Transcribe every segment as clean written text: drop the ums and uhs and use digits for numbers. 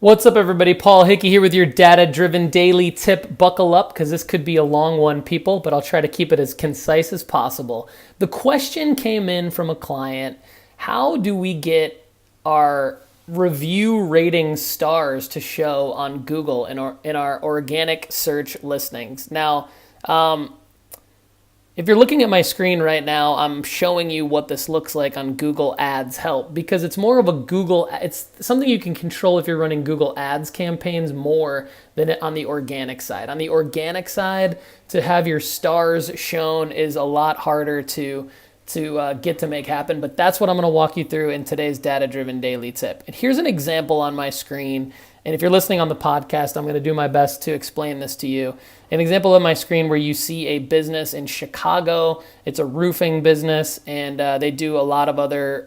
What's up, everybody? Paul Hickey here with your data-driven daily tip. Buckle up, because this could be a long one, people, but I'll try to keep it as concise as possible. The question came in from a client: how do we get our review rating stars to show on Google in our organic search listings? Now, if you're looking at my screen right now, I'm showing you what this looks like on Google Ads Help, because it's more of a it's something you can control if you're running Google Ads campaigns more than on the organic side. On the organic side, to have your stars shown is a lot harder to get to make happen, but that's what I'm going to walk you through in today's data-driven daily tip. And here's an example on my screen. And if you're listening on the podcast, I'm going to do my best to explain this to you. An example on my screen where you see a business in Chicago. It's a roofing business, and they do a lot of other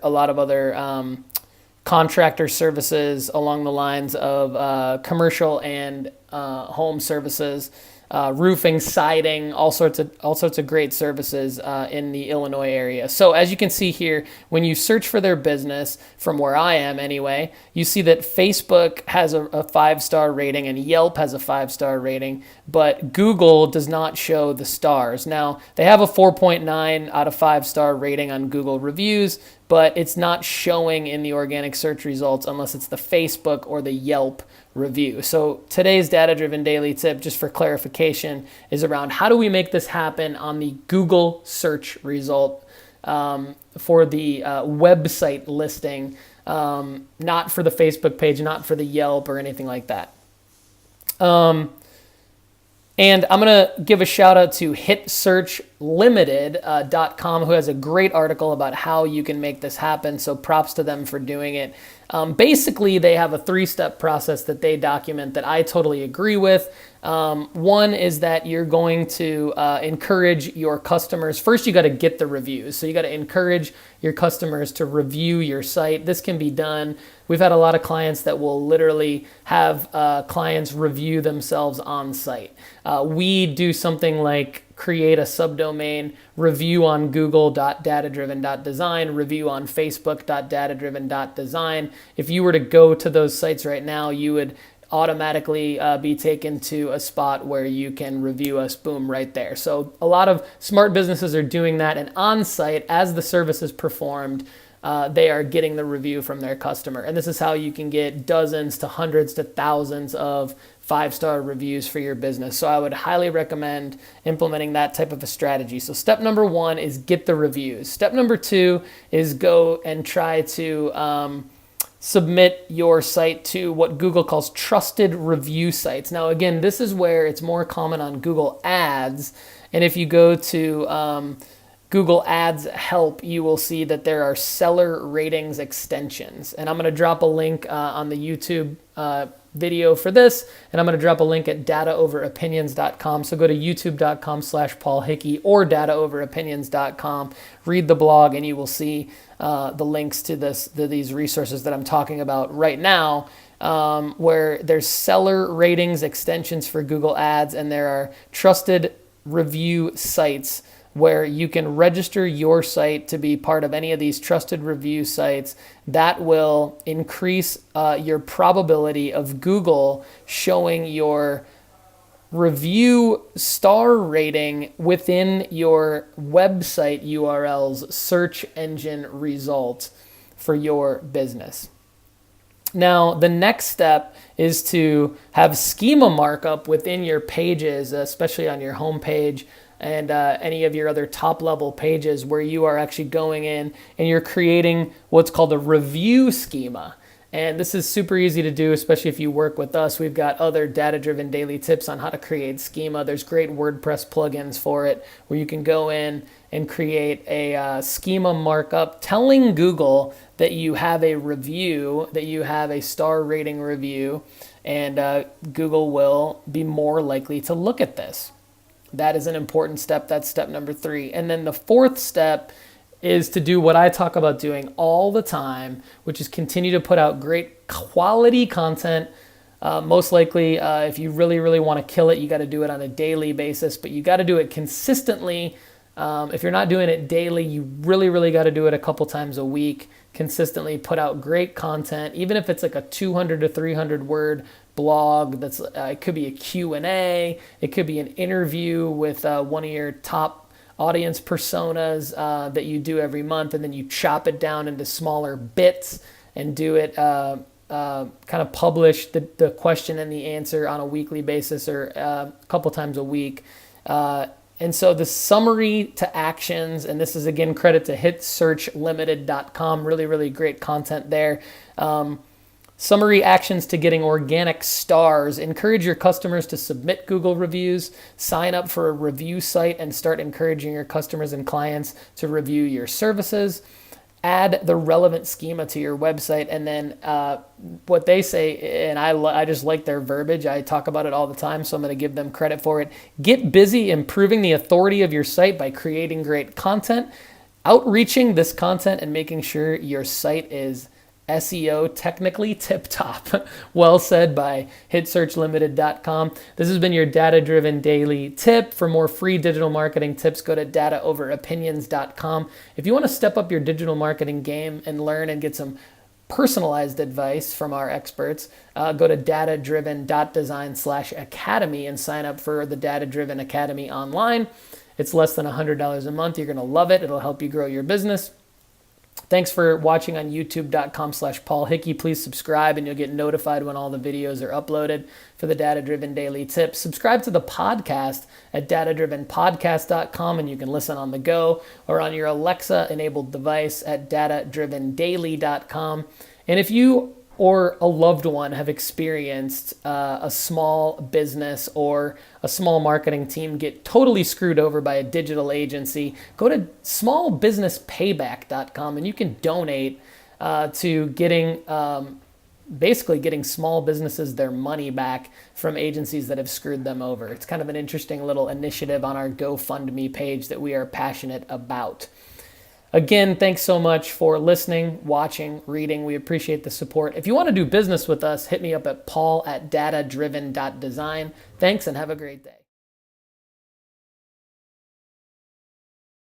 contractor services along the lines of commercial and home services. Roofing, siding, all sorts of great services in the Illinois area. So as you can see here, when you search for their business, from where I am anyway, you see that Facebook has a 5-star rating and Yelp has a 5-star rating, but Google does not show the stars. Now, they have a 4.9 out of 5-star rating on Google reviews, but it's not showing in the organic search results unless it's the Facebook or the Yelp review. So today's data-driven daily tip, just for clarification, is around how do we make this happen on the Google search result for the website listing, not for the Facebook page, not for the Yelp or anything like that. And I'm going to give a shout out to hitsearchlimited.com, who has a great article about how you can make this happen. So props to them for doing it. Basically, they have a 3-step process that they document that I totally agree with. One is that you're going to encourage your customers. First, you got to get the reviews. So you got to encourage your customers to review your site. This can be done. We've had a lot of clients that will literally have clients review themselves on site. We do something like create a subdomain, review on google.datadriven.design, review on facebook.datadriven.design. If you were to go to those sites right now, you would automatically be taken to a spot where you can review us, boom, right there. So a lot of smart businesses are doing that, and on site, as the service is performed, they are getting the review from their customer. And this is how you can get dozens to hundreds to thousands of 5-star reviews for your business. So I would highly recommend implementing that type of a strategy. So step number 1 is get the reviews. Step number 2 is go and try to submit your site to what Google calls trusted review sites. Now, again, this is where it's more common on Google Ads. And if you go to Google Ads Help, you will see that there are seller ratings extensions. And I'm going to drop a link on the YouTube video for this, and I'm going to drop a link at dataoveropinions.com. So go to youtube.com/Paul Hickey or dataoveropinions.com, read the blog, and you will see the links to these resources that I'm talking about right now, where there's seller ratings extensions for Google Ads, and there are trusted review sites where you can register your site to be part of any of these trusted review sites. That will increase your probability of Google showing your review star rating within your website URL's search engine result for your business. Now, the next step is to have schema markup within your pages, especially on your home page, and any of your other top-level pages, where you are actually going in and you're creating what's called a review schema. And this is super easy to do, especially if you work with us. We've got other data-driven daily tips on how to create schema. There's great WordPress plugins for it, where you can go in and create a schema markup telling Google that you have a review, that you have a star rating review, and Google will be more likely to look at this. That is an important step. That's step number 3. And then the 4th step is to do what I talk about doing all the time, which is continue to put out great quality content. Most likely, if you really, really want to kill it, you got to do it on a daily basis, but you got to do it consistently. If you're not doing it daily, you really, really got to do it a couple times a week consistently put out great content, even if it's like a 200 to 300 word blog. That's it could be a Q&A, it could be an interview with one of your top audience personas that you do every month, and then you chop it down into smaller bits and do it kind of publish the question and the answer on a weekly basis or a couple times a week. And so the summary to actions, and this is again credit to hitsearchlimited.com, really, really great content there. Summary actions to getting organic stars. Encourage your customers to submit Google reviews, sign up for a review site, and start encouraging your customers and clients to review your services. Add the relevant schema to your website. And then what they say, and I just like their verbiage. I talk about it all the time, so I'm going to give them credit for it. Get busy improving the authority of your site by creating great content, outreaching this content, and making sure your site is SEO technically tip-top. Well said by hitsearchlimited.com. This has been your data-driven daily tip. For more free digital marketing tips, go to dataoveropinions.com. If you want to step up your digital marketing game and learn and get some personalized advice from our experts, go to datadriven.design/academy and sign up for the Data Driven Academy online. It's less than $100 a month. You're going to love it. It'll help you grow your business. Thanks for watching on youtube.com/Paul Hickey. Please subscribe and you'll get notified when all the videos are uploaded for the Data Driven Daily Tips. Subscribe to the podcast at datadrivenpodcast.com and you can listen on the go or on your Alexa-enabled device at datadrivendaily.com. And if you or a loved one have experienced a small business or a small marketing team get totally screwed over by a digital agency, go to smallbusinesspayback.com and you can donate to getting basically getting small businesses their money back from agencies that have screwed them over. It's kind of an interesting little initiative on our GoFundMe page that we are passionate about. Again, thanks so much for listening, watching, reading. We appreciate the support. If you want to do business with us, hit me up at paul@datadriven.design. Thanks and have a great day.